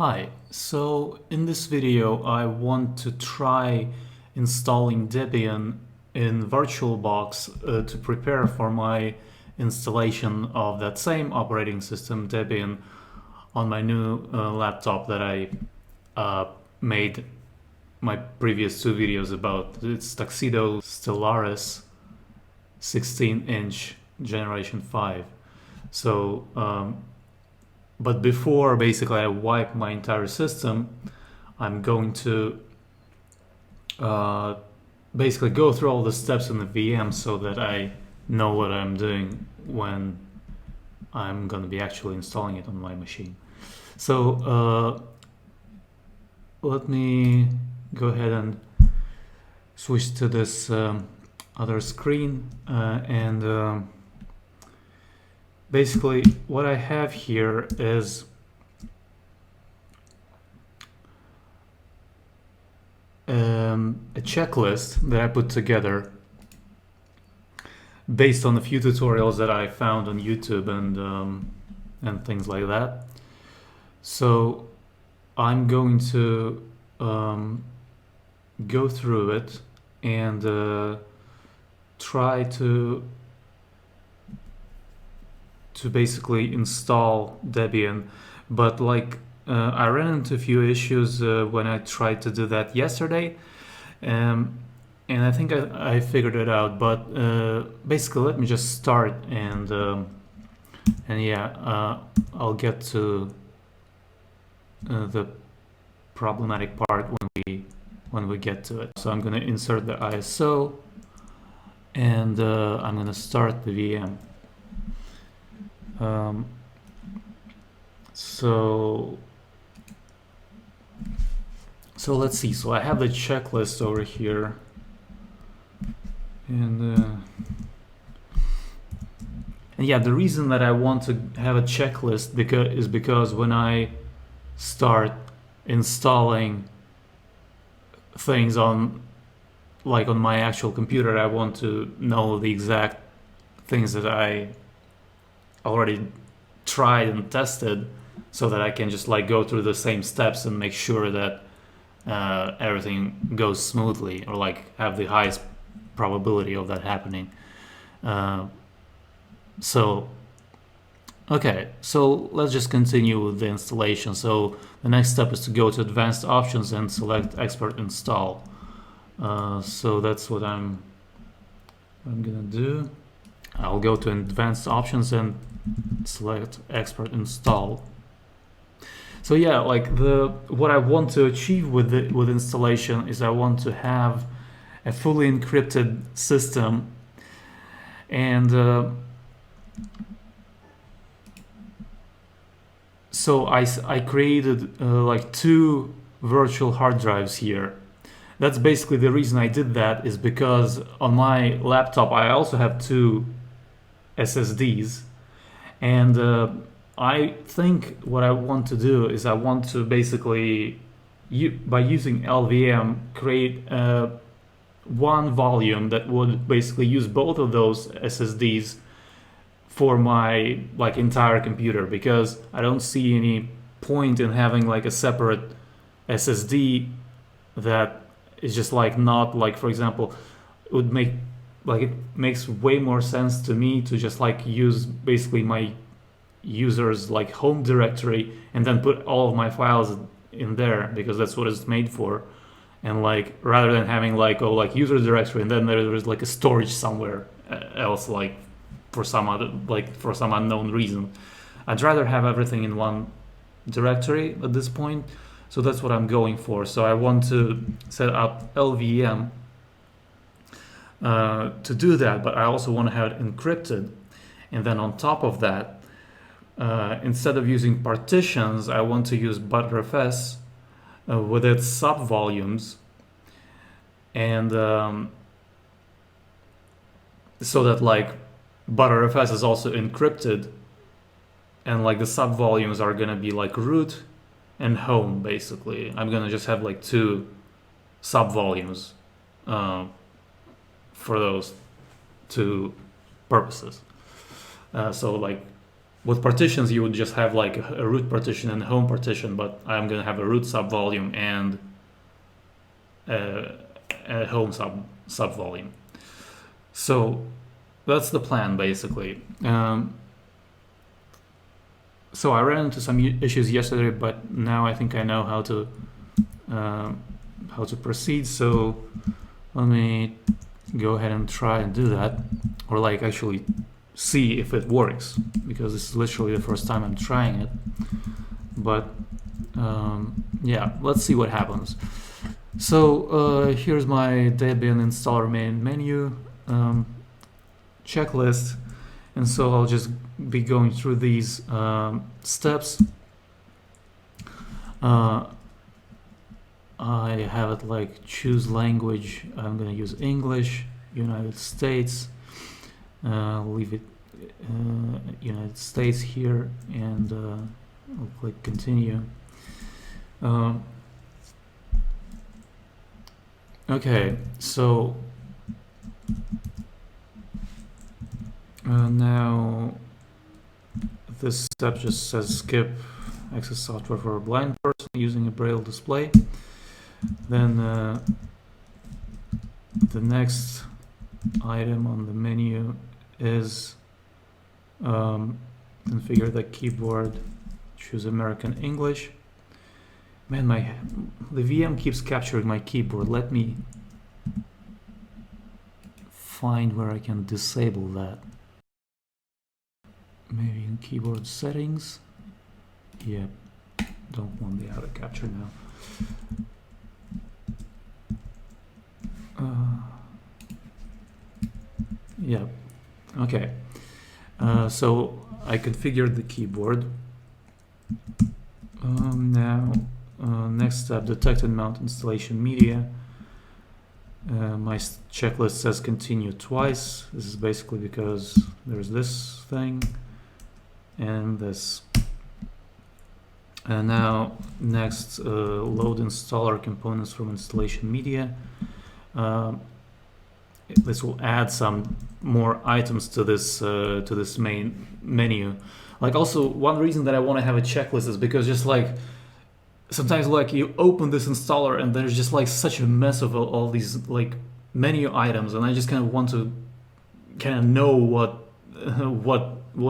Hi, so in this video I want to try installing Debian in VirtualBox to prepare for my installation of that same operating system, Debian, on my new laptop that I made my previous two videos about. It's Tuxedo Stellaris 16-inch Generation 5. So but before basically I wipe my entire system, I'm going to basically go through all the steps in the VM so that I know what I'm doing when I'm going to be actually installing it on my machine. So let me go ahead and switch to this other screen and basically what I have here is a checklist that I put together based on a few tutorials that I found on YouTube and things like that. So I'm going to go through it and try to basically install Debian, but I ran into a few issues when I tried to do that yesterday, and I think I figured it out. But basically, let me just start and yeah, I'll get to the problematic part when we get to it. So I'm going to insert the ISO, and I'm going to start the VM. So let's see. So I have the checklist over here, and yeah, the reason that I want to have a checklist is because when I start installing things on my actual computer, I want to know the exact things that I already tried and tested, so that I can just go through the same steps and make sure that everything goes smoothly, or have the highest probability of that happening. Okay, so let's just continue with the installation. So the next step is to go to Advanced Options and select Expert Install. So that's what I'm gonna do. I'll go to Advanced Options and select Expert Install. So yeah, what I want to achieve with installation is I want to have a fully encrypted system, and so I created two virtual hard drives here. That's basically the reason I did that, is because on my laptop I also have two SSDs, and I think what I want to do is I want to basically, by using LVM, create one volume that would basically use both of those SSDs for my entire computer, because I don't see any point in having a separate SSD that is just not for example, it would make it makes way more sense to me to just use basically my user's home directory and then put all of my files in there, because that's what it's made for. And rather than having user directory and then there's a storage somewhere else, for some other for some unknown reason, I'd rather have everything in one directory at this point. So that's what I'm going for. So I want to set up LVM to do that, but I also want to have it encrypted. And then on top of that, instead of using partitions, I want to use btrfs with its subvolumes, and so that btrfs is also encrypted, and the subvolumes are gonna be root and home. Basically, I'm gonna just have two subvolumes for those two purposes. So with partitions you would just have like a root partition and a home partition, but I'm gonna have a root subvolume and a home subvolume. So that's the plan basically. So I ran into some issues yesterday, but now I think I know how to proceed. So let me go ahead and try and do that, or like actually see if it works, because this is literally the first time I'm trying it. But yeah, let's see what happens. So here's my Debian installer main menu checklist, and so I'll just be going through these steps. I have it like choose language. I'm gonna use English, United States. Leave it United States here, and I'll click continue. Okay, so now this step just says skip access software for a blind person using a braille display. Then the next item on the menu is configure the keyboard, choose American English. Man, the VM keeps capturing my keyboard. Let me find where I can disable that. Maybe in keyboard settings. Yeah, don't want the auto capture now. Yeah, okay. So I configured the keyboard. Now, next step, detect and mount installation media. My checklist says continue twice. This is basically because there's this thing and this. And now, next, load installer components from installation media. This will add some more items to this main menu. Like, also, one reason that I want to have a checklist is because just like sometimes like you open this installer and there's just like such a mess of all these like menu items, and I just kind of want to kind of know what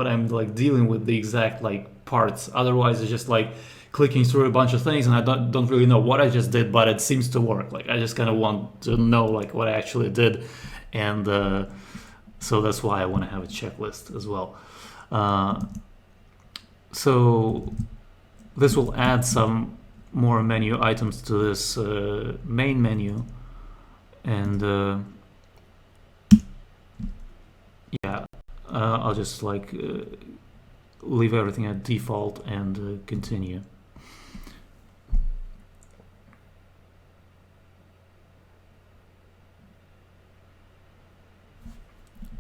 I'm like dealing with, the exact like parts. Otherwise, it's just like clicking through a bunch of things and I don't really know what I just did, but it seems to work. Like I just kind of want to know like what I actually did, and so that's why I want to have a checklist as well. So this will add some more menu items to this main menu, and yeah, I'll just like leave everything at default and continue.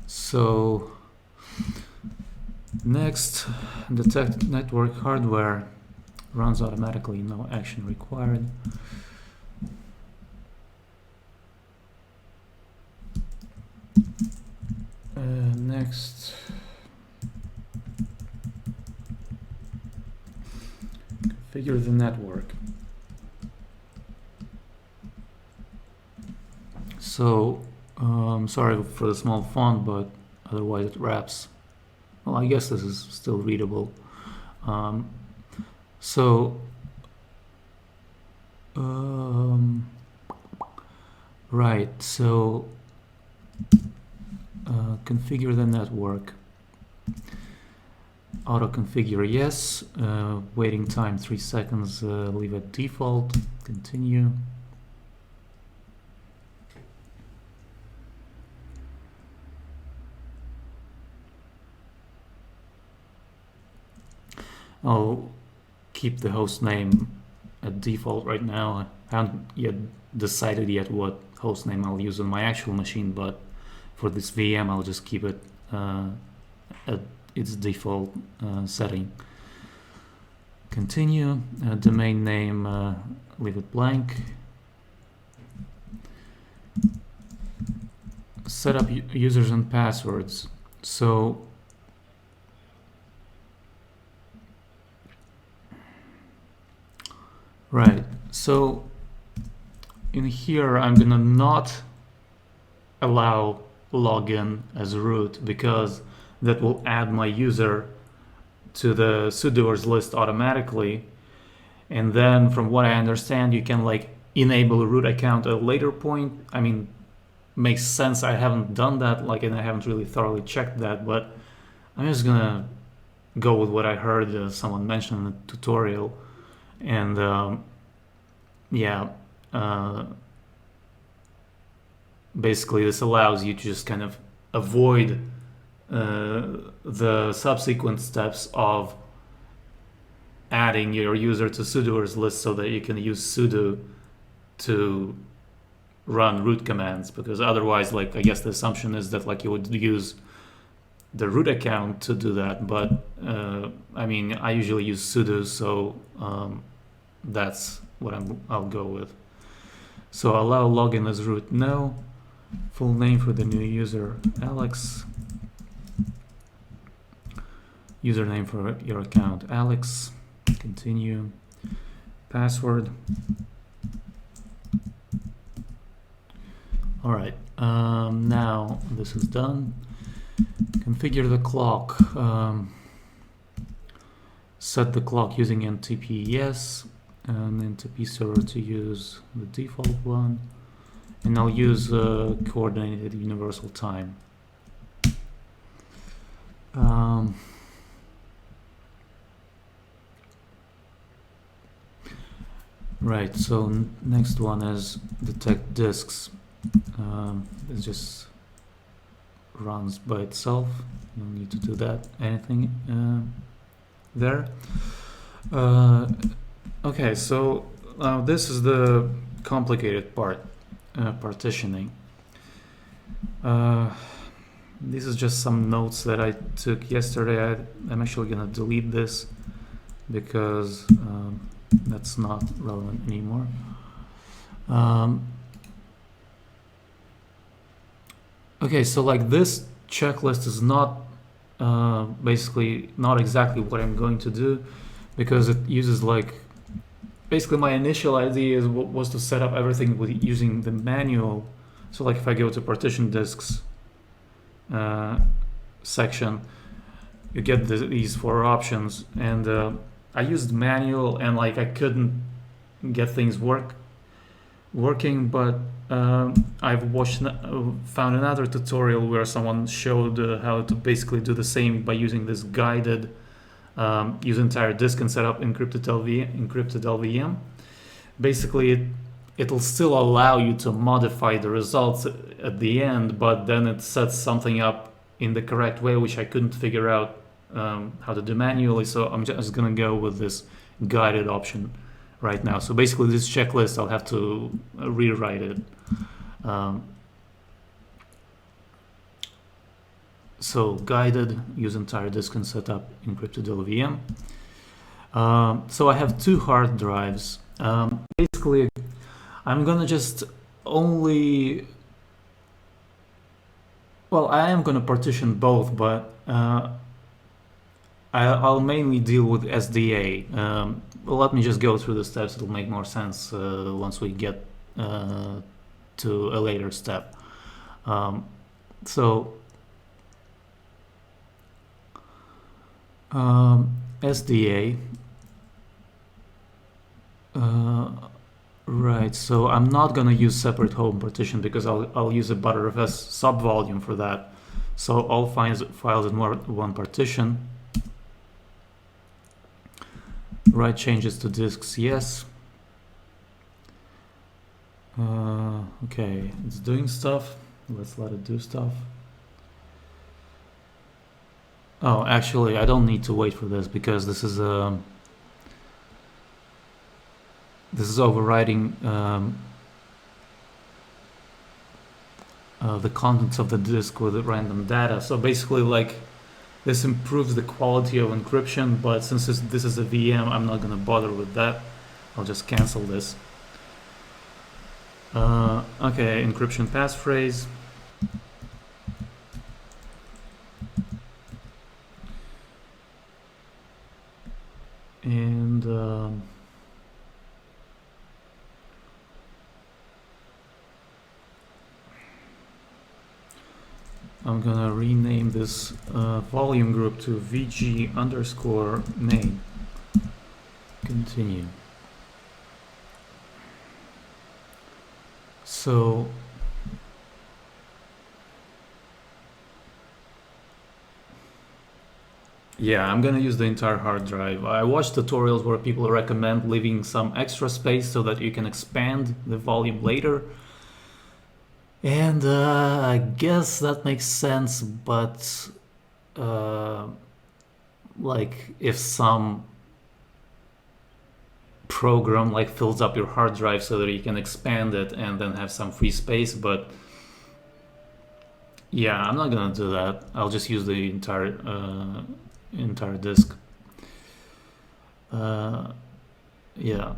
So next, detect network hardware, runs automatically, no action required. Next, configure the network. So sorry for the small font, but otherwise it wraps. Well, I guess this is still readable. Right, so configure the network. Auto configure yes, waiting time 3 seconds, leave it default, continue. I'll keep the host name at default right now. I haven't yet decided yet what host name I'll use on my actual machine, but for this VM I'll just keep it at its default setting. Continue. Domain name, leave it blank. Set up users and passwords. So Right, so in here I'm gonna not allow login as root because that will add my user to the sudoers list automatically. And then from what I understand, you can like enable a root account at a later point. I mean, makes sense. I haven't done that, like, and I haven't really thoroughly checked that, but I'm just gonna go with what I heard someone mention in the tutorial. And yeah, basically this allows you to just kind of avoid the subsequent steps of adding your user to sudoers list so that you can use sudo to run root commands, because otherwise, like, I guess the assumption is that like you would use the root account to do that, but I mean, I usually use sudo, so that's what I'll go with. So allow login as root, no. Full name for the new user, Alex. Username for your account, Alex. Continue. Password. All right, now this is done. Configure the clock. Set the clock using NTP, yes, and NTP server to use the default one. And I'll use coordinated universal time. Right, so next one is detect disks. It just runs by itself. You don't need to do that, anything there. Okay, so this is the complicated part, partitioning. This is just some notes that I took yesterday. I'm actually gonna delete this because that's not relevant anymore. Okay, so like this checklist is not basically not exactly what I'm going to do, because it uses like, basically my initial idea was to set up everything with using the manual. So like if I go to partition disks section, you get these 4 options, and I used manual, and like I couldn't get things working, but I've found another tutorial where someone showed how to basically do the same by using this guided use entire disk and set up encrypted LVM. Basically, it'll still allow you to modify the results at the end, but then it sets something up in the correct way, which I couldn't figure out how to do manually. So I'm just gonna go with this guided option right now. So basically this checklist, I'll have to rewrite it. So guided, use entire disk and set up encrypted LVM. So I have 2 hard drives. Basically, I'm gonna just only, well, I am gonna partition both, but I'll mainly deal with SDA. Let me just go through the steps. It'll make more sense once we get to a later step. So SDA. Right, so I'm not gonna use separate home partition because I'll use a btrfs subvolume for that. So all files in one partition. Write changes to disks, yes. Okay, it's doing stuff. Let's let it do stuff. Oh, actually, I don't need to wait for this because this is overriding the contents of the disk with random data. So basically, like, this improves the quality of encryption, but since this is a VM, I'm not gonna bother with that. I'll just cancel this. Okay, encryption passphrase. And I'm gonna rename this volume group to VG_main. Continue. So yeah, I'm gonna use the entire hard drive. I watched tutorials where people recommend leaving some extra space so that you can expand the volume later. And I guess that makes sense, but like if some program like fills up your hard drive so that you can expand it and then have some free space, but yeah, I'm not gonna do that. I'll just use the entire disk. Yeah,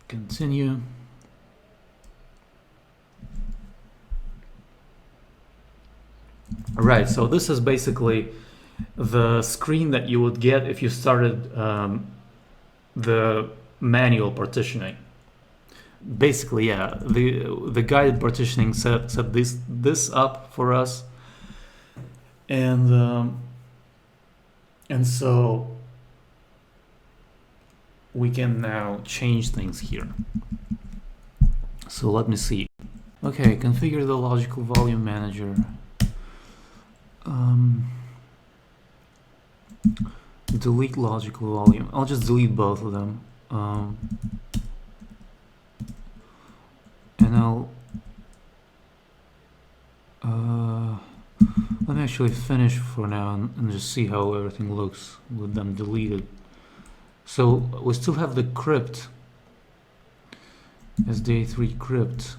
continue. Right, so this is basically the screen that you would get if you started the manual partitioning. Basically, yeah, the guided partitioning set this up for us, and so we can now change things here. So let me see. Okay, configure the logical volume manager. Delete logical volume. I'll just delete both of them. And I'll let me actually finish for now and just see how everything looks with them deleted. So we still have the crypt, SDA3 crypt.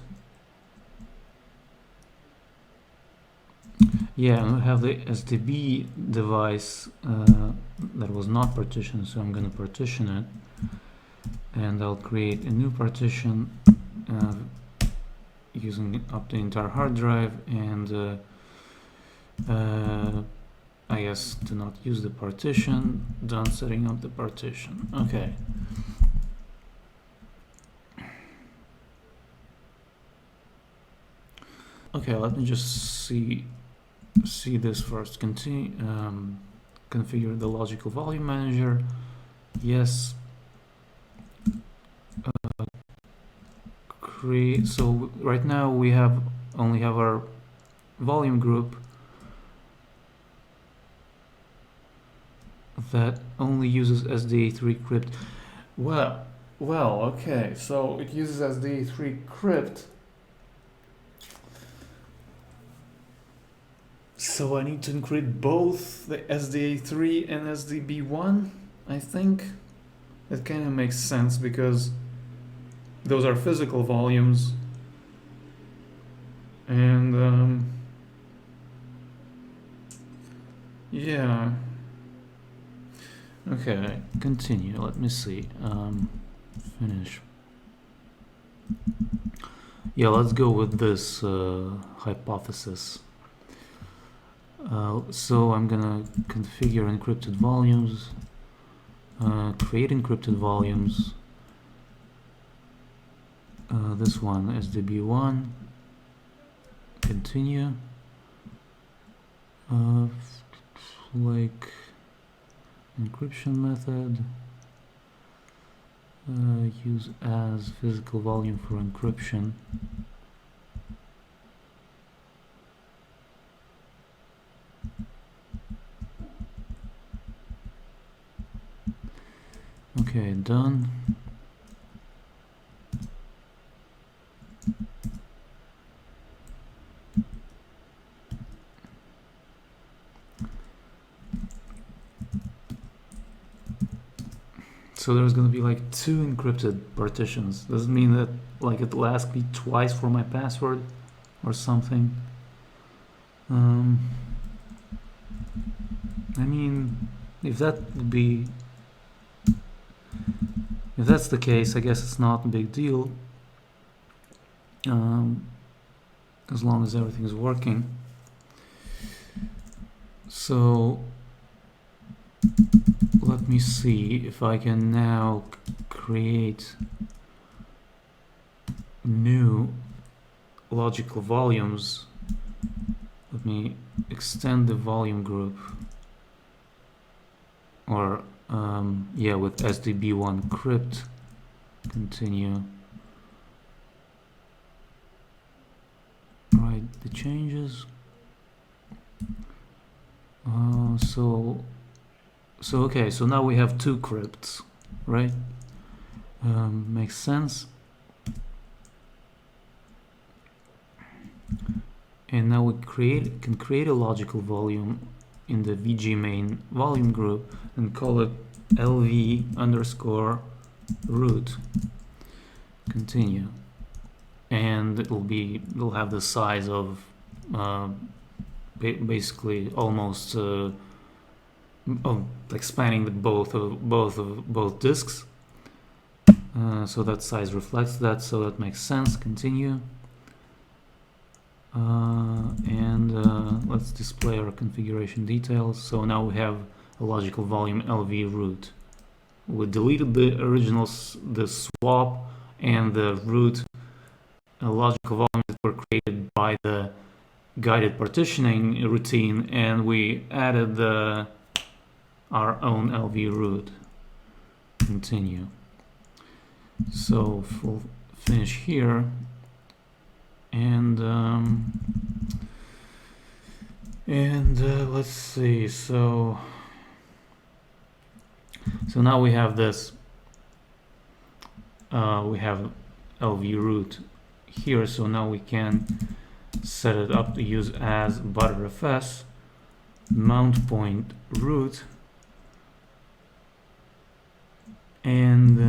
Yeah, and we have the SDB device that was not partitioned, so I'm going to partition it, and I'll create a new partition using up the entire hard drive, and I guess do not use the partition. Done setting up the partition. Okay. Okay, let me just see this first. Continue. Configure the logical volume manager. Yes. Create. So right now we only have our volume group that only uses SDA3 crypt. Well, okay. So it uses SDA3 crypt. So I need to encrypt both the SDA3 and SDB1, I think. It kind of makes sense because those are physical volumes. And yeah. Okay, continue. Let me see. Finish. Yeah, let's go with this hypothesis. So I'm gonna configure encrypted volumes, create encrypted volumes. This one, SDB1. Continue. Like encryption method. Use as physical volume for encryption. Okay, done. So there's gonna be like 2 encrypted partitions. Does it mean that like it'll ask me twice for my password or something? I mean, if that's the case, I guess it's not a big deal. As long as everything is working. So let me see if I can now create new logical volumes. Let let me extend the volume group, or yeah, with SDB1 crypt. Continue. Write the changes. So okay, so now we have two crypts, right? Makes sense. And now we can create a logical volume in the VG main volume group and call it LV underscore root. Continue. And it'll have the size of basically almost like spanning the both disks. So that size reflects that, so that makes sense. Continue. And let's display our configuration details. So now we have a logical volume LV root. We deleted the original, the swap and the root logical volumes that were created by the guided partitioning routine, and we added our own LV root. Continue. So we'll finish here, and let's see. So now we have this. We have LV root here. So now we can set it up to use as btrfs mount point root, and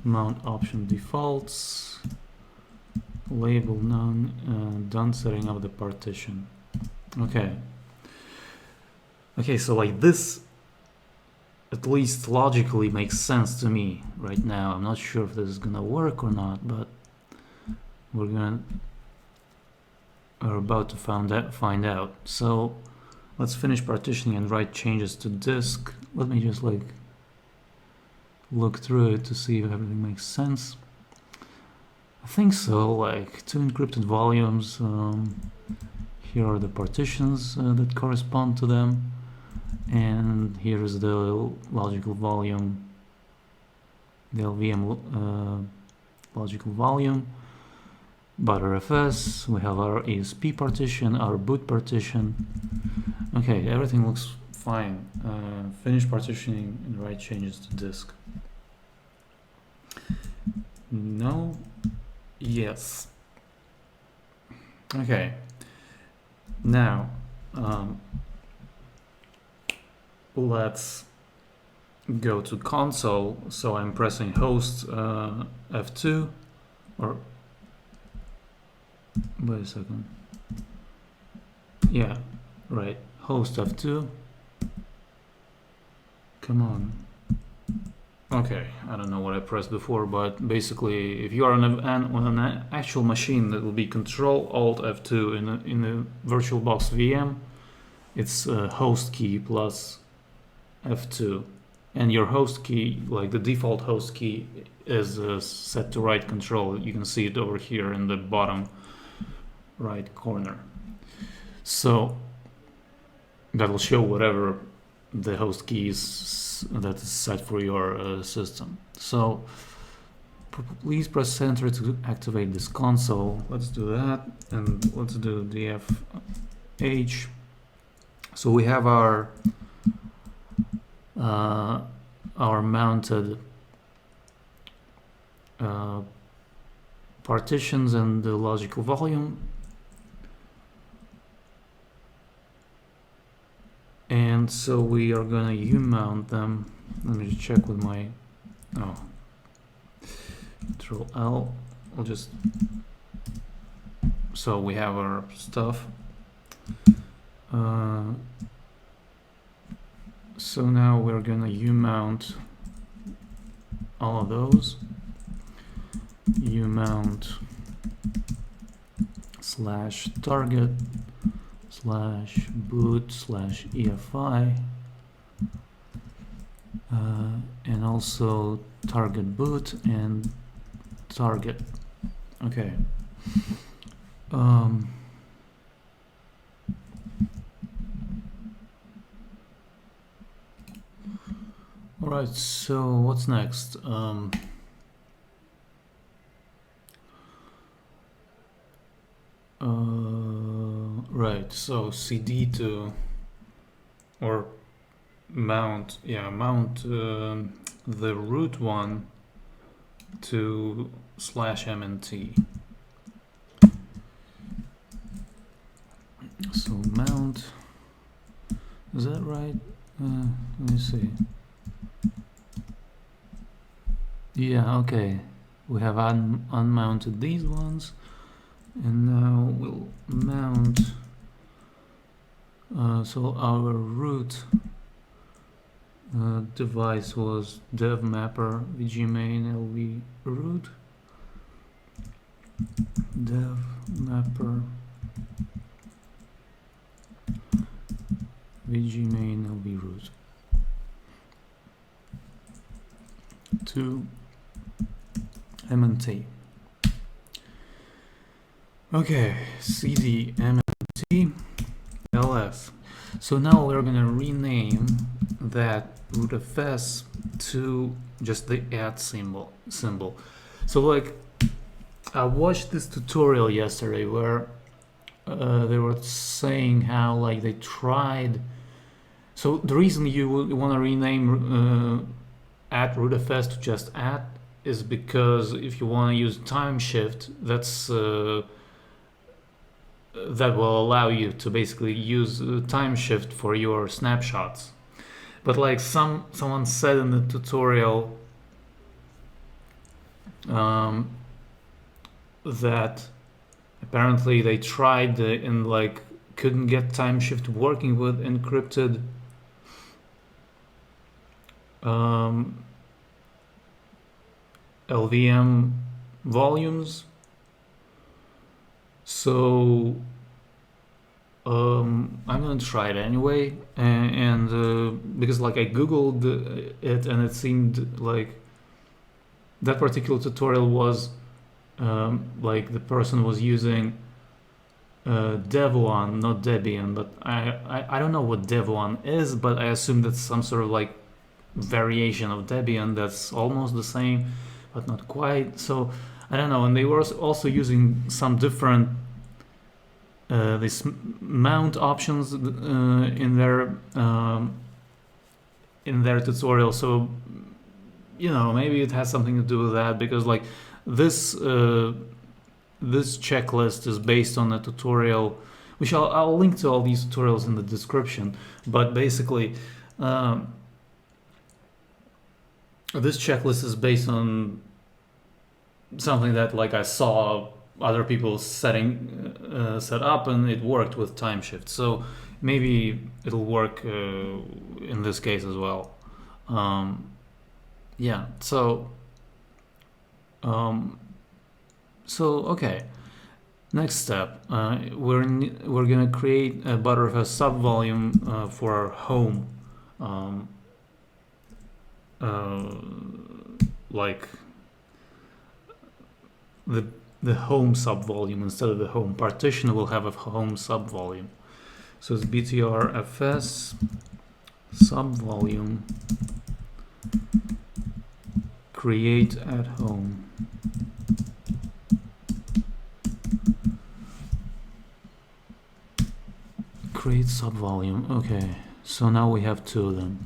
mount option defaults, label none, done setting up the partition. Okay, so like this at least logically makes sense to me right now. I'm not sure if this is gonna work or not, but we're about to find out. So let's finish partitioning and write changes to disk. Let me just like look through it to see if everything makes sense. I think so. Like two encrypted volumes. Here are the partitions that correspond to them, and here is the logical volume, the LVM logical volume. btrfs, we have our ESP partition, our boot partition. Okay, everything looks fine. Finish partitioning and write changes to disk. No. Yes. Okay. Now, let's go to console. So I'm pressing host F2, or wait a second. Yeah, right. Host F2. Come on. Okay, I don't know what I pressed before, but basically, if you are on an actual machine, that will be Control Alt F2 in the VirtualBox VM. It's host key plus F2, and your host key, like the default host key, is set to right control. You can see it over here in the bottom right corner. So that will show whatever the host key is that is set for your system. So please press enter to activate this console. Let's do that, and let's do dfh. So we have our mounted partitions and the logical volume. And so we are gonna U-mount them. Let me just check with my, Control L. I'll just, so we have our stuff. So now we're gonna U-mount all of those. U-mount /target /boot /EFI, and also target boot and target. Okay. Alright, so what's next? Right, so cd to, or mount the root one to /mnt. So mount, is that right? Let me see. Yeah, okay. We have unmounted these ones, and now we'll mount. So our root device was dev mapper vgmain lv root, dev mapper vgmain lv root to mnt. Okay, cd mnt ls. So now we're gonna rename that rootfs to just the @ symbol. So like, I watched this tutorial yesterday where they were saying how like they tried. So the reason you want to rename @rootfs to just @ is because if you want to use Timeshift, that will allow you to basically use Timeshift for your snapshots. But like someone said in the tutorial that apparently they tried and like couldn't get Timeshift working with encrypted LVM volumes. So I'm gonna try it anyway, and because like I googled it and it seemed like that particular tutorial was like the person was using Dev1, not Debian, but I don't know what Dev1 is, but I assume that's some sort of like variation of Debian that's almost the same but not quite. So I don't know. And they were also using some different these mount options in their tutorial. So you know, maybe it has something to do with that, because like this this checklist is based on a tutorial, which I'll link to all these tutorials in the description. But basically, this checklist is based on something that like I saw other people set up, and it worked with Timeshift. So maybe it'll work in this case as well. Yeah. So okay. Next step, we're gonna create a btrfs subvolume for our home, like the home subvolume instead of the home partition. Will have a home subvolume. So it's btrfs subvolume create at home. Create subvolume. Okay, so now we have two of them.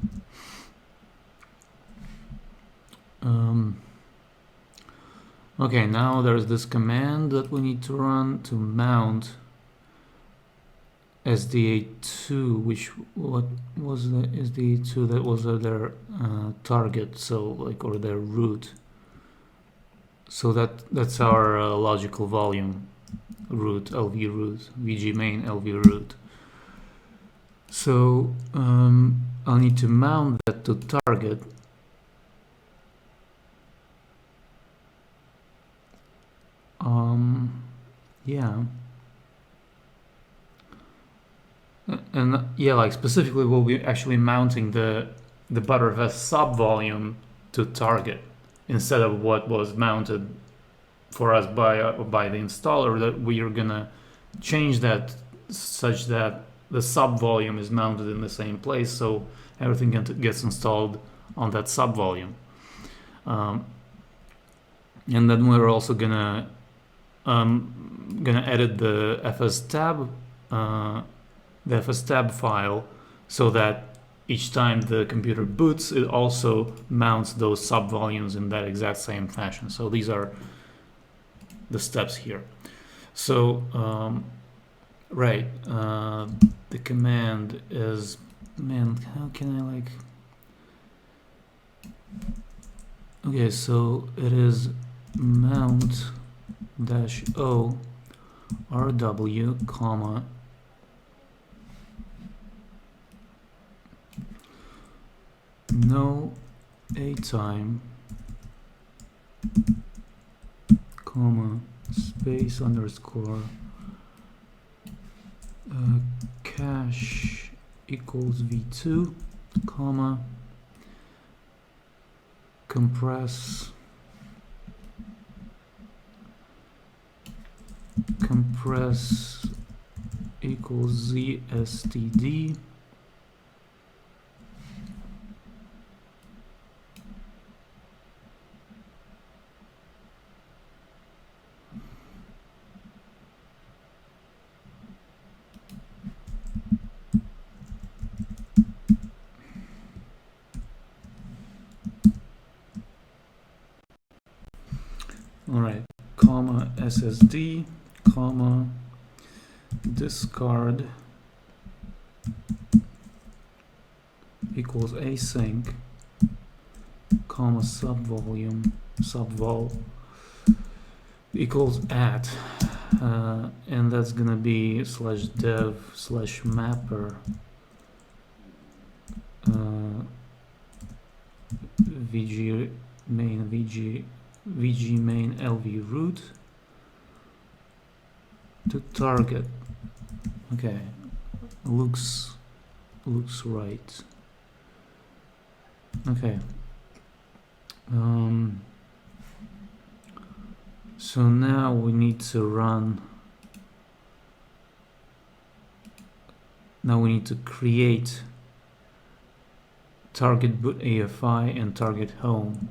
Okay, now there's this command that we need to run to mount SDA2, which what was the SDA2? That was their target, so like, or their root. So that's our logical volume root, LV root, vgmain LV root. So I'll need to mount that to target. Yeah. And yeah, like specifically we'll be actually mounting the btrfs subvolume to target instead of what was mounted for us by the installer. That we are gonna change that such that the subvolume is mounted in the same place, so everything gets installed on that subvolume. And then we're also gonna edit the fs tab file, so that each time the computer boots, it also mounts those subvolumes in that exact same fashion. So these are the steps here. So right, the command is, man, how can I like, okay, so it is mount -o rw, comma, no a time, comma, space underscore cache equals v2, comma, compress equals zstd, all right, comma, ssd, comma, discard equals async, comma, subvol equals at, and that's gonna be /dev/mapper vg main lv root to target. Okay, looks right. Okay. So now we need to run. Now we need to create target boot AFI and target home,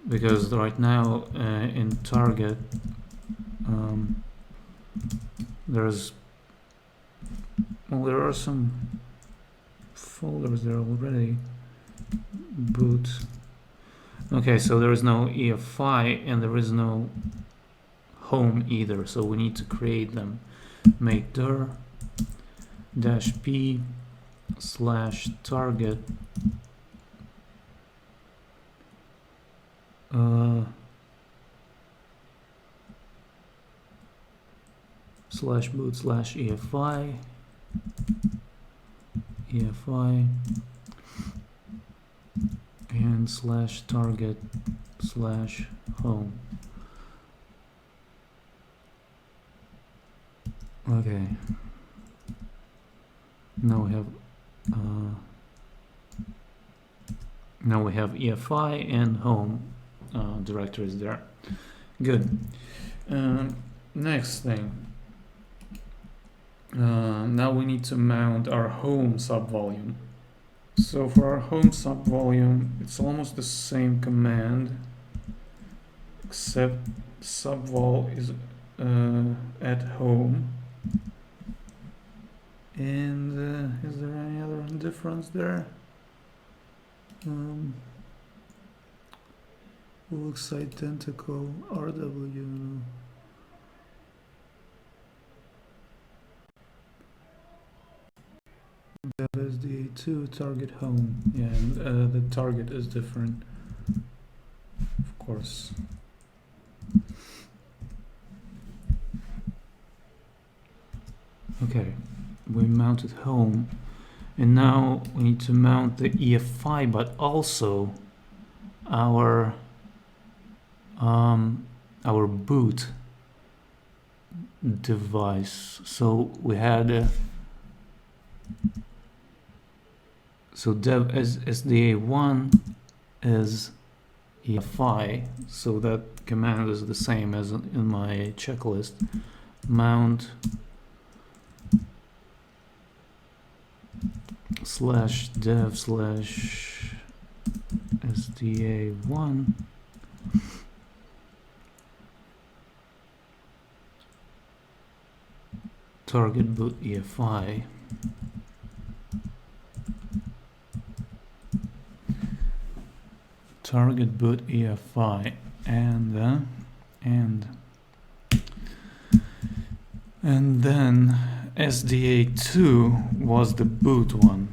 because right now in target there are some folders there already. Boot. Okay, so there is no EFI and there is no home either, so we need to create them. Make dir -p /target /boot/EFI and /target/home. Okay. Now we have EFI and home directories there. Good. Next thing. Now we need to mount our home subvolume. So for our home subvolume, it's almost the same command, except subvol is at home. And is there any other difference there? Looks identical. RW. SDA2 target home. Yeah, and the target is different, of course. Okay, we mounted home, and now we need to mount the EFI, but also our boot device. So we had so dev as SDA1 is EFI, so that command is the same as in my checklist. Mount /dev/sda1 target boot EFI. Target boot EFI and then SDA2 was the boot one.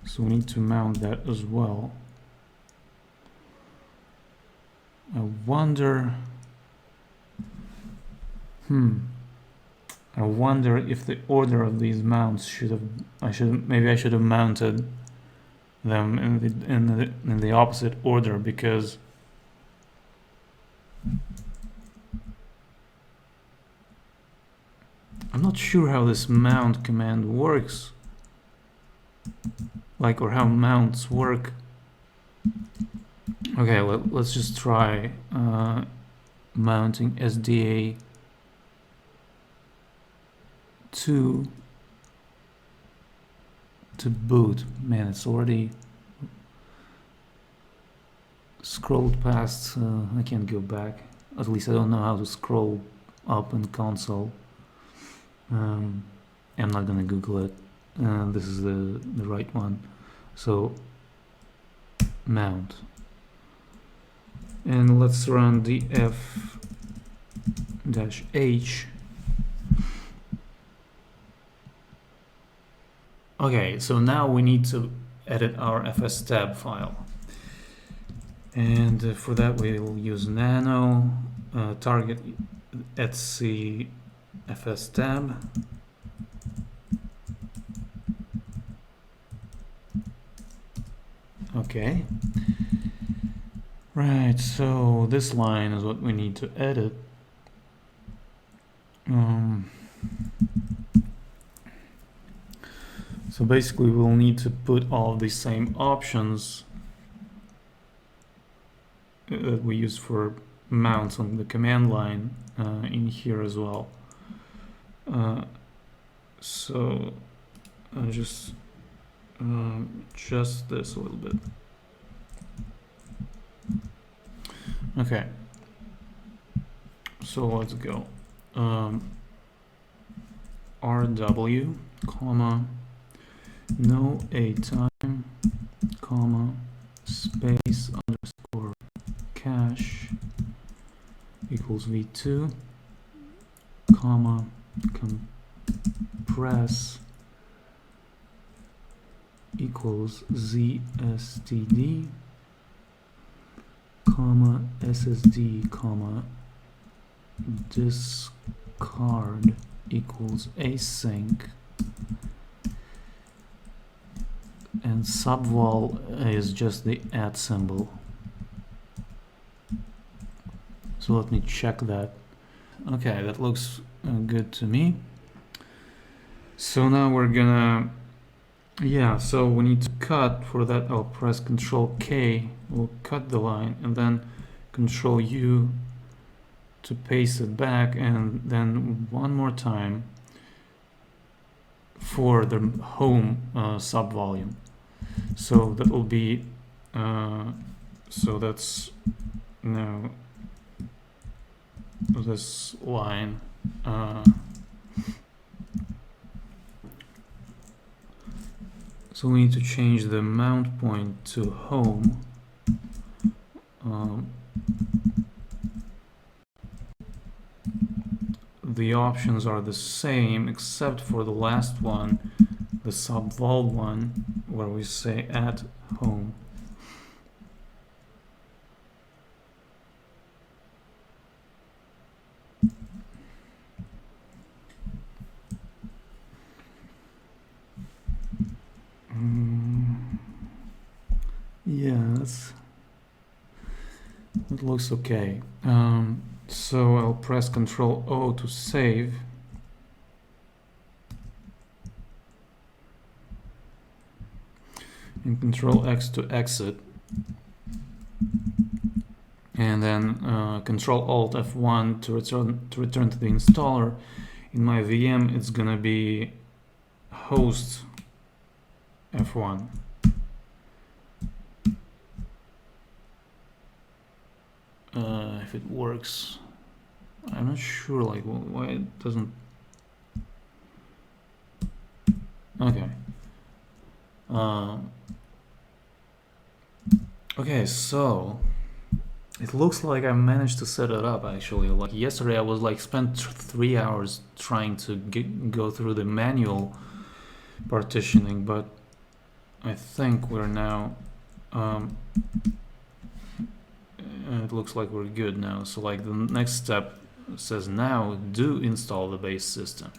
So we need to mount that as well. I wonder if the order of these mounts maybe I should have mounted them in the opposite order, because I'm not sure how this mount command works, or how mounts work. Okay, let's just try mounting SDA2 to boot. Man, it's already scrolled past. I can't go back. At least I don't know how to scroll up in console. I'm not gonna Google it. This is the right one. So mount, and let's run df-h. Okay, so now we need to edit our fstab file, and for that we'll use nano target etc fstab. Okay, right, so this line is what we need to edit. So basically we'll need to put all the same options that we use for mounts on the command line in here as well. So just this a little bit. Okay, so let's go. RW, comma, no a time, comma, space underscore cache equals v2, comma, compress equals zstd, comma, ssd, comma, discard equals async, and subvol is just the @ symbol. So let me check that. Okay, that looks good to me. So now we're gonna, so we need to cut. For that I'll press Ctrl K, we'll cut the line, and then Ctrl U to paste it back, and then one more time for the home subvolume. So that will be so that's now this line. So we need to change the mount point to home. The options are the same except for the last one, the subvol one, where we say at home. It looks okay. So I'll press Ctrl O to save. And Ctrl X to exit. And then Ctrl Alt F1 to return to the installer. In my VM, it's gonna be host F1. If it works, I'm not sure like why it doesn't. Okay. Okay, so it looks like I managed to set it up actually. Like yesterday I was like spent 3 hours trying to go through the manual partitioning, but I think we're now it looks like we're good now. So like the next step says now do install the base system.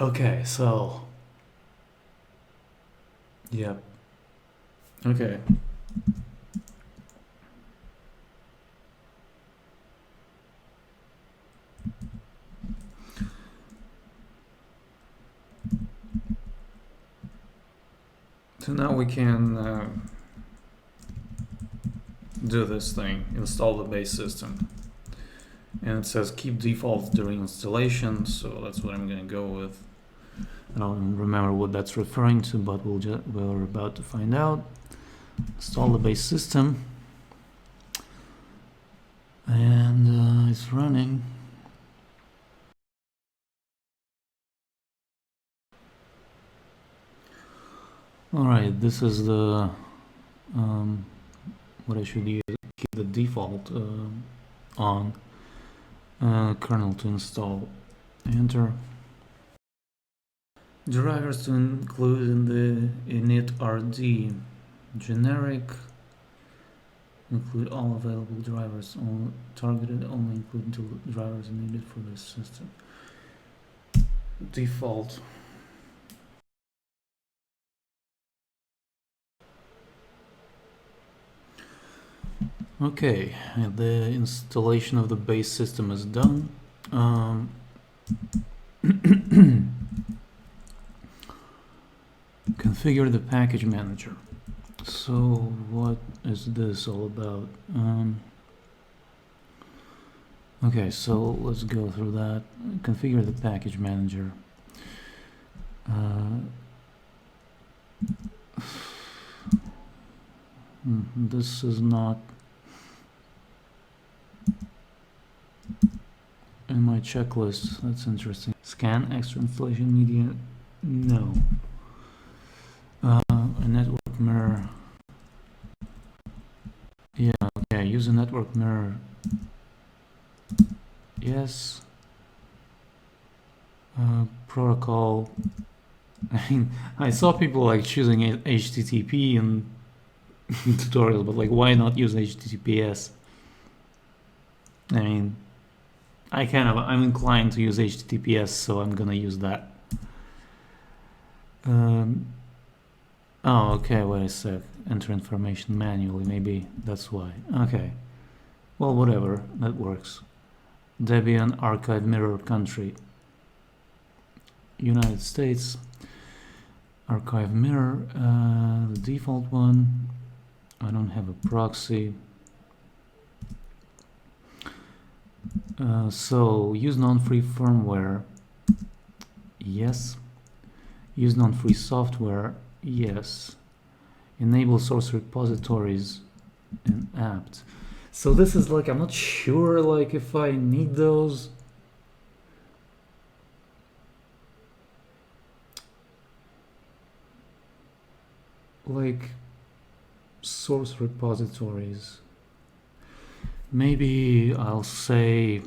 Okay, so yep. Okay. So now we can do this thing, install the base system. And it says keep defaults during installation, so that's what I'm gonna go with. I don't remember what that's referring to, but we're about to find out. Install the base system. And it's running. Alright, this is the what I should use. Keep the default on. Kernel to install. Enter. Drivers to include in the init.rd. Generic. Include all available drivers. All targeted only include drivers needed for this system. Default. Okay, the installation of the base system is done. Configure the package manager. So what is this all about? Okay, so let's go through that. Configure the package manager. This is not in my checklist. That's interesting. Scan extra installation media. No. A network mirror. Yeah, okay, use a network mirror. Yes. Protocol. I mean, I saw people like choosing HTTP in tutorials, but like, why not use HTTPS? I mean, I'm inclined to use HTTPS, so I'm gonna use that. Oh, okay, wait a sec. Enter information manually, maybe that's why. Okay. Well, whatever, that works. Debian archive mirror country. United States. Archive mirror, the default one. I don't have a proxy. So use non-free firmware. Yes. Use non-free software. Yes. Enable source repositories and apt. So this is like, I'm not sure like if I need those. Like source repositories. Maybe I'll say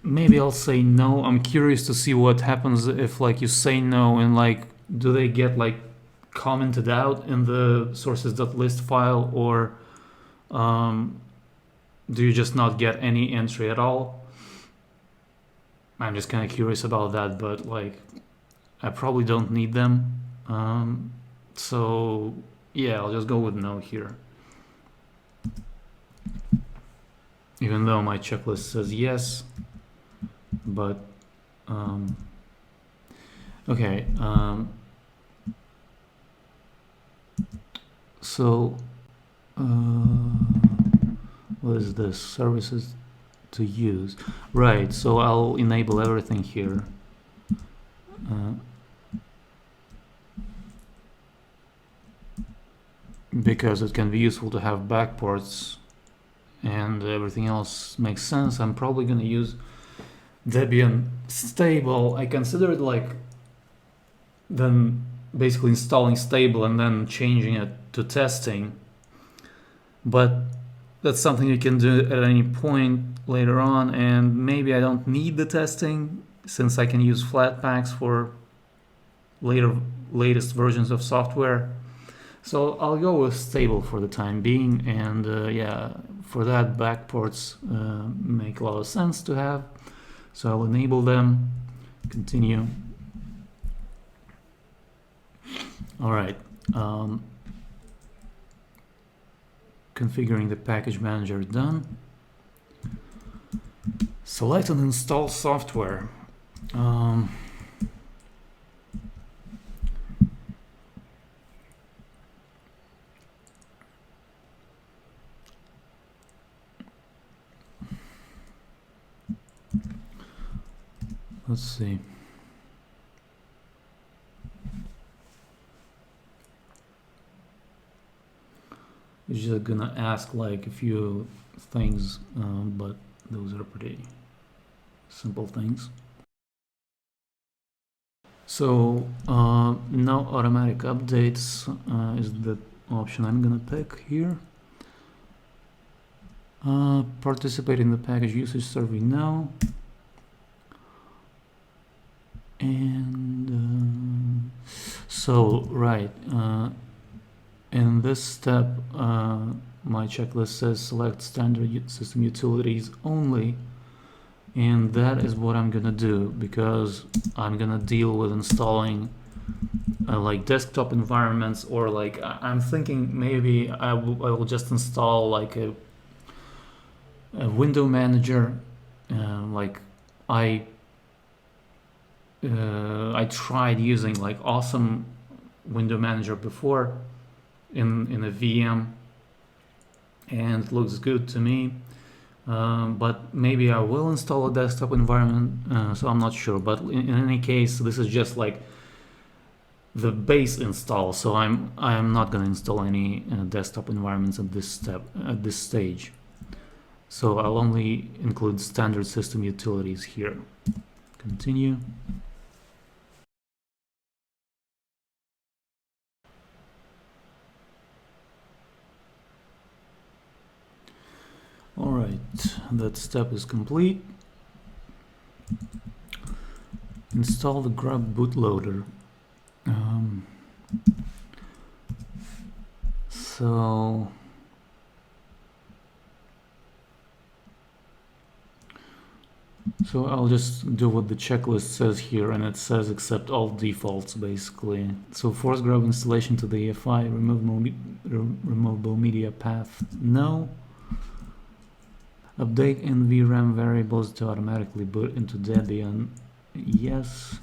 no. I'm curious to see what happens if like you say no and like do they get like commented out in the sources.list file, or do you just not get any entry at all? I'm just kind of curious about that, but like I probably don't need them. So yeah, I'll just go with no here. Even though my checklist says yes, but okay. So what is this? Services to use. Right, so I'll enable everything here. Because it can be useful to have backports and everything else makes sense. I'm probably going to use Debian stable. I consider it like then basically installing stable and then changing it to testing. But that's something you can do at any point later on, and maybe I don't need the testing since I can use Flatpaks for latest versions of software. So I'll go with stable for the time being, and yeah, for that backports make a lot of sense to have. So I'll enable them, continue. All right. Configuring the package manager done. Select and install software. Let's see. It's just gonna ask like a few things, but those are pretty simple things. So no automatic updates is the option I'm gonna pick here. Participate in the package usage survey, no. And so right, in this step my checklist says select standard system utilities only, and that is what I'm gonna do because I'm gonna deal with installing like desktop environments, or like I'm thinking maybe I will just install like a window manager. Like I tried using like awesome window manager before in a VM, and it looks good to me. But maybe I will install a desktop environment, so I'm not sure. But in any case, this is just like the base install. So I'm not going to install any desktop environments at this stage. So I'll only include standard system utilities here. Continue. All right, that step is complete. Install the grub bootloader. So I'll just do what the checklist says here, and it says accept all defaults basically. So force grub installation to the EFI, removable media path, no. Update NVRAM variables to automatically boot into Debian, yes,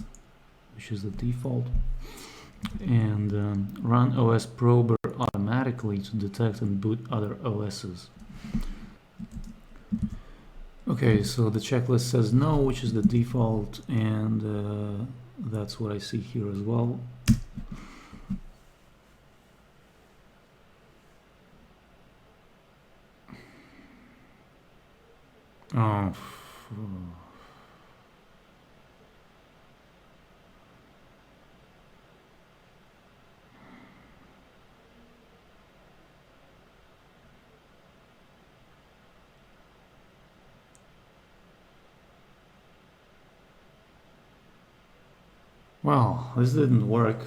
which is the default. And run OS prober automatically to detect and boot other OSs. Okay, so the checklist says no, which is the default, and that's what I see here as well. Oh. Well, this didn't work.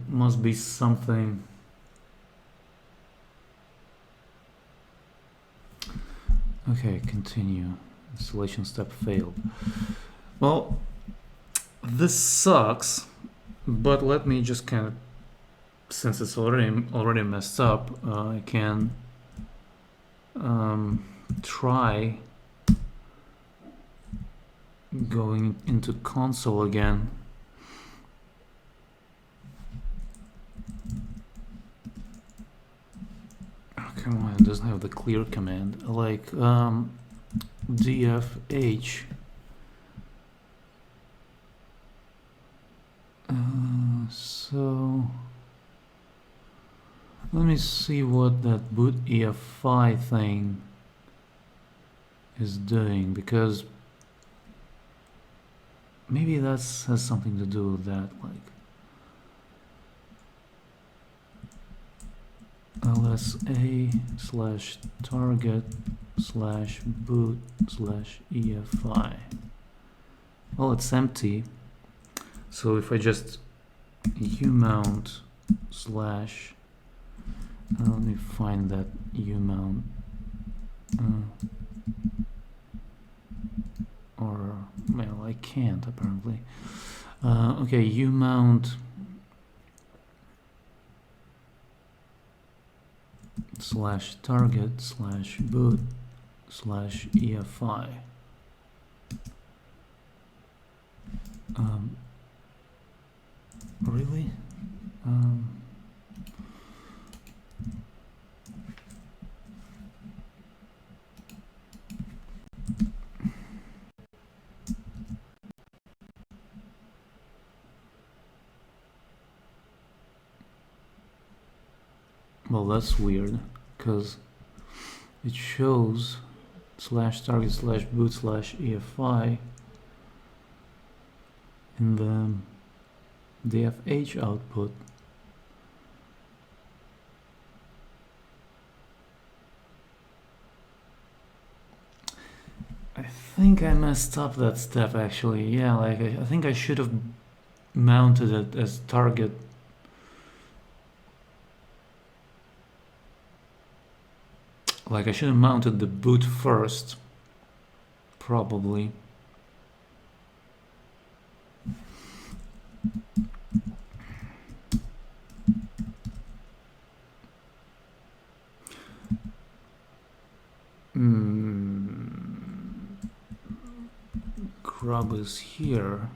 Must be something. Okay, continue. Installation step failed. Well, this sucks, but let me just kind of, since it's already messed up, I can try going into console again. Oh, come on, it doesn't have the clear command. Like dfh. So let me see what that boot EFI thing is doing, because maybe that has something to do with that, like lsa/target/boot/EFI. Well, it's empty. So if I just umount slash, let me find that umount, or well, I can't apparently. Okay, umount /target/boot/EFI. Really? Well, that's weird, because it shows /target/boot/EFI in the dfh output. I think I messed up that step actually. Yeah, like I think I should have mounted it as target. Like I should have mounted the boot first, probably. Grub is here.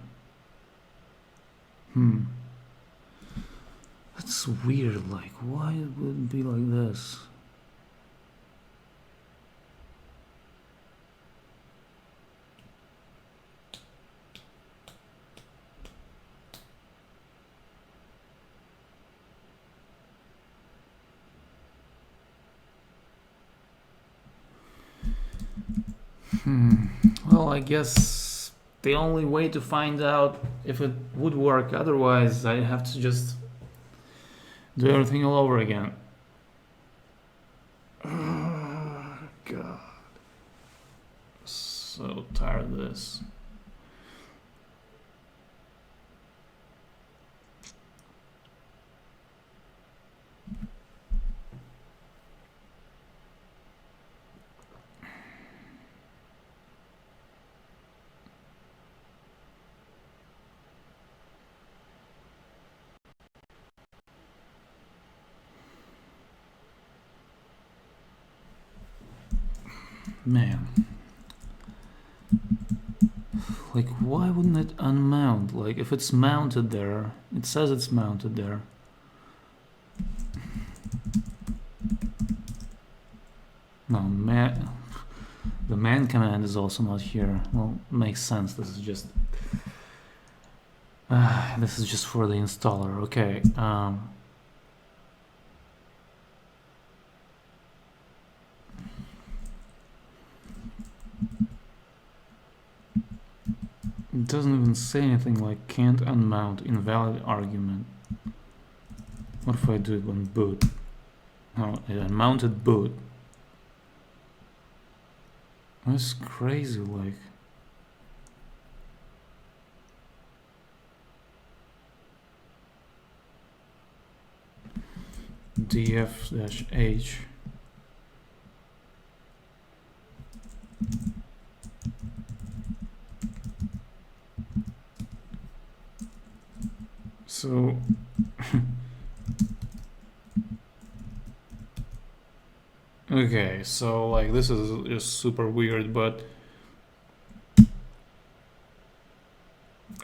That's weird, like why it would be like this? Well, I guess the only way to find out if it would work, otherwise I have to just do everything all over again. Oh, God. So tired of this. Man. Like, why wouldn't it unmount? Like, if it's mounted there, it says it's mounted there. No, man. The man command is also not here. Well, makes sense. This is just for the installer. Okay. It doesn't even say anything like can't unmount, invalid argument. What if I do it on boot? Oh, it unmounted boot. That's crazy, like. df-h. So Okay, so like this is just super weird, but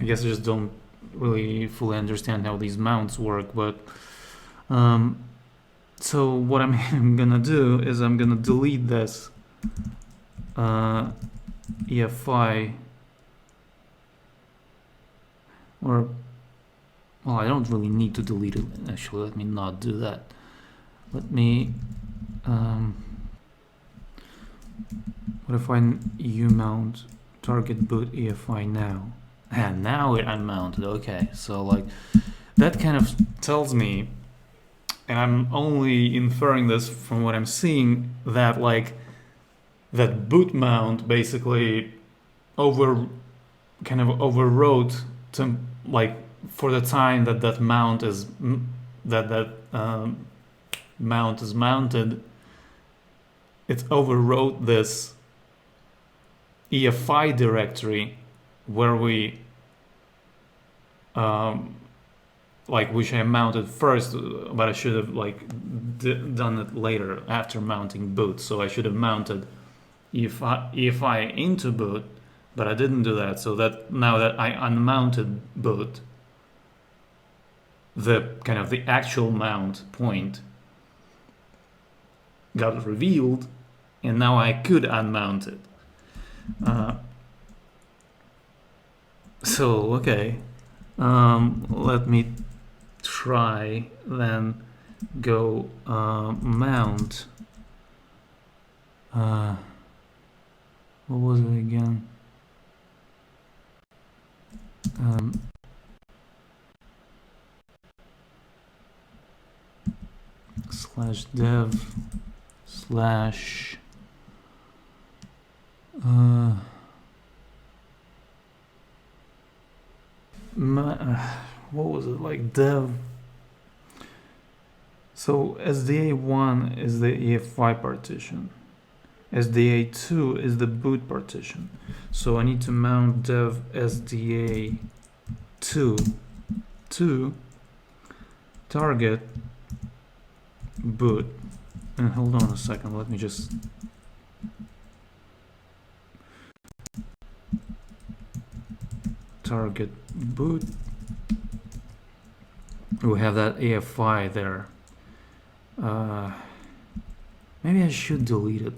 I guess I just don't really fully understand how these mounts work. But so what I'm gonna do is I'm gonna delete this EFI, or well, I don't really need to delete it. Actually, let me not do that. Let me what if I umount target boot EFI now? And now it unmounted. Okay, so like that kind of tells me, and I'm only inferring this from what I'm seeing, that like that boot mount basically overwrote to like for the time that that mount is mount is mounted, it overwrote this EFI directory where we like which I mounted first, but I should have like done it later after mounting boot. So I should have mounted EFI into boot, but I didn't do that. So that now that I unmounted boot, the kind of the actual mount point got revealed, and now I could unmount it. So okay, let me try then go mount. What was it again? Slash dev slash what was it, like dev. So SDA1 is the EFI partition, SDA2 is the boot partition. So I need to mount dev SDA2 to target boot. And hold on a second, let me just target boot. We have that EFI there. Maybe I should delete it.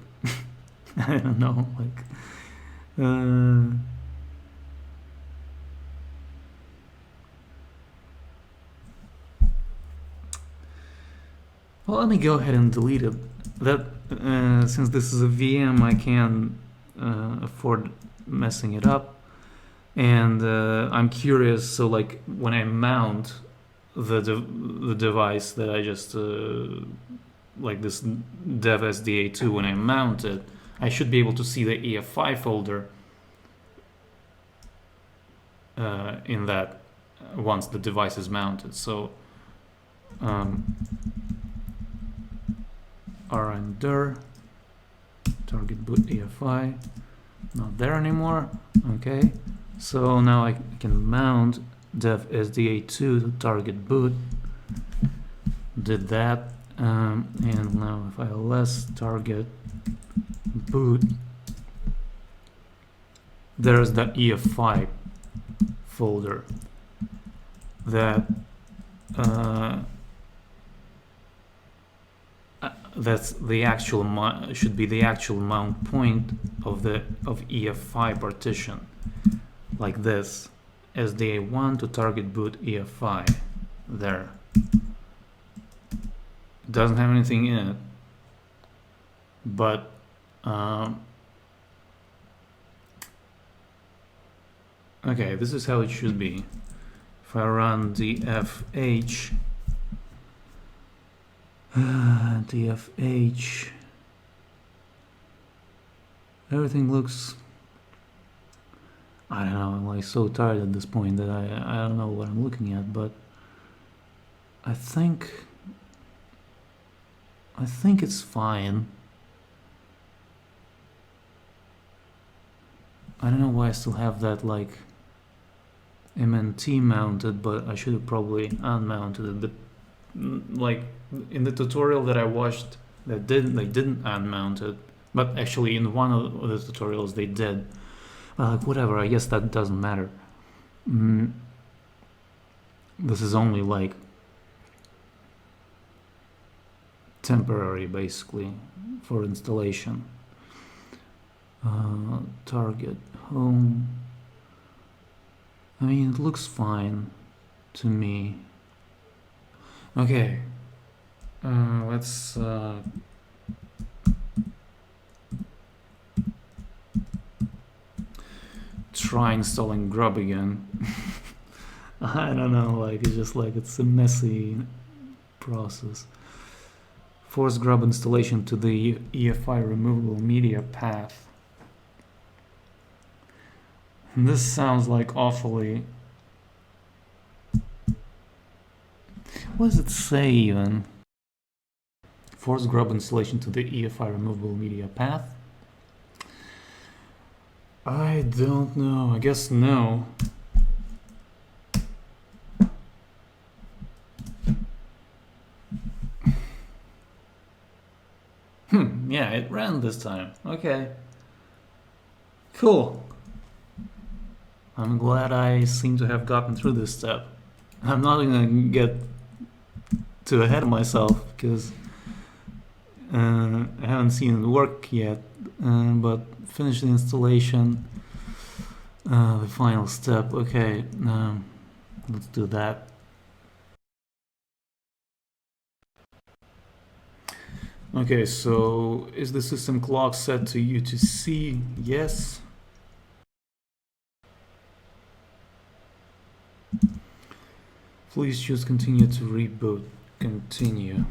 I don't know, like well, let me go ahead and delete it. That since this is a VM, I can afford messing it up. And I'm curious, so like when I mount the device that I just like this dev SDA2, when I mount it, I should be able to see the EFI folder in that once the device is mounted. So rnder target boot EFI, not there anymore. Okay, so now I can mount dev SDA2 to target boot. Did that, and now if I ls target boot, there's the EFI folder that that's the actual should be the actual mount point of EFI partition, like this, SDA1 to target boot EFI. There. It doesn't have anything in it, but okay, this is how it should be. If I run dfh dfh, everything looks, I don't know, I'm like so tired at this point that I don't know what I'm looking at, but I think it's fine. I don't know why I still have that like MNT mounted, but I should have probably unmounted it. Like in the tutorial that I watched They didn't unmount it, but actually in one of the tutorials they did. Like whatever, I guess that doesn't matter. This is only like temporary, basically, for installation. Target home. I mean, it looks fine to me. Okay, let's try installing grub again. I don't know, like it's just like it's a messy process. Force grub installation to the EFI removable media path. This sounds like awfully... What does it say even? Force grub installation to the EFI removable media path? I don't know, I guess no. Yeah, it ran this time. Okay. Cool. I'm glad I seem to have gotten through this step. I'm not gonna get too ahead of myself because I haven't seen it work yet, but finish the installation, the final step. Okay, let's do that. Okay, so is the system clock set to UTC? Yes. Please choose continue to reboot. Continue.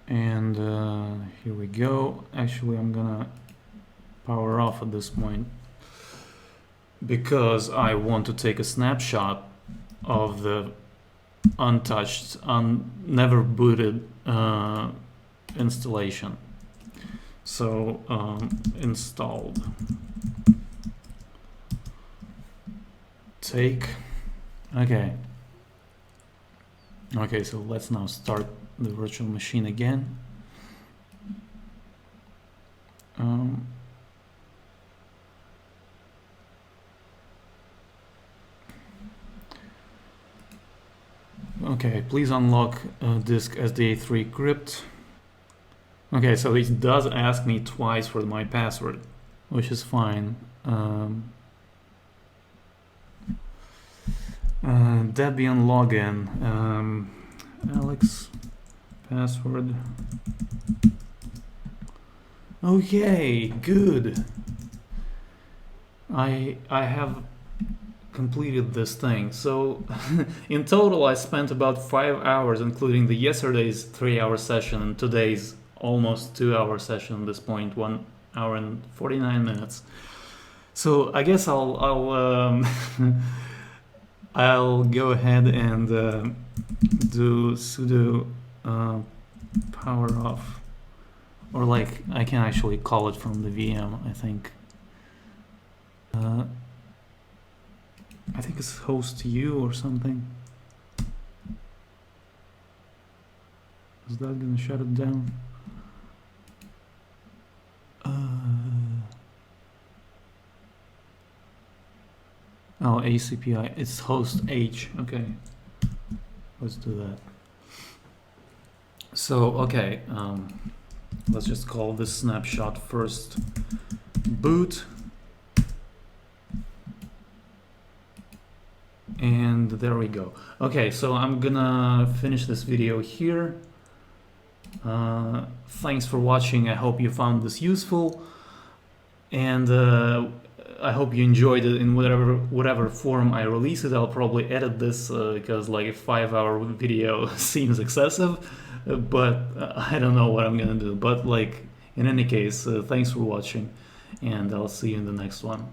And here we go. Actually, I'm gonna power off at this point because I want to take a snapshot of the untouched, never booted installation. So installed. Take. Okay. Okay, so let's now start the virtual machine again. Okay, please unlock disk SDA3 crypt. Okay, so it does ask me twice for my password, which is fine. Debian login. Alex password. Okay, good. I have completed this thing. So in total I spent about 5 hours, including the yesterday's 3-hour session and today's almost 2-hour session at this point, 1 hour and 49 minutes. So I guess I'll I'll go ahead and do sudo power off, or like I can actually call it from the VM. I think it's host U or something. Is that gonna shut it down? Oh, ACPI, it's host H. Okay, let's do that. So, okay, let's just call this snapshot first boot. And there we go. Okay, so I'm gonna finish this video here. Thanks for watching. I hope you found this useful, and I hope you enjoyed it in whatever form I release it. I'll probably edit this because like a 5-hour video seems excessive, but I don't know what I'm gonna do. But like in any case, thanks for watching, and I'll see you in the next one.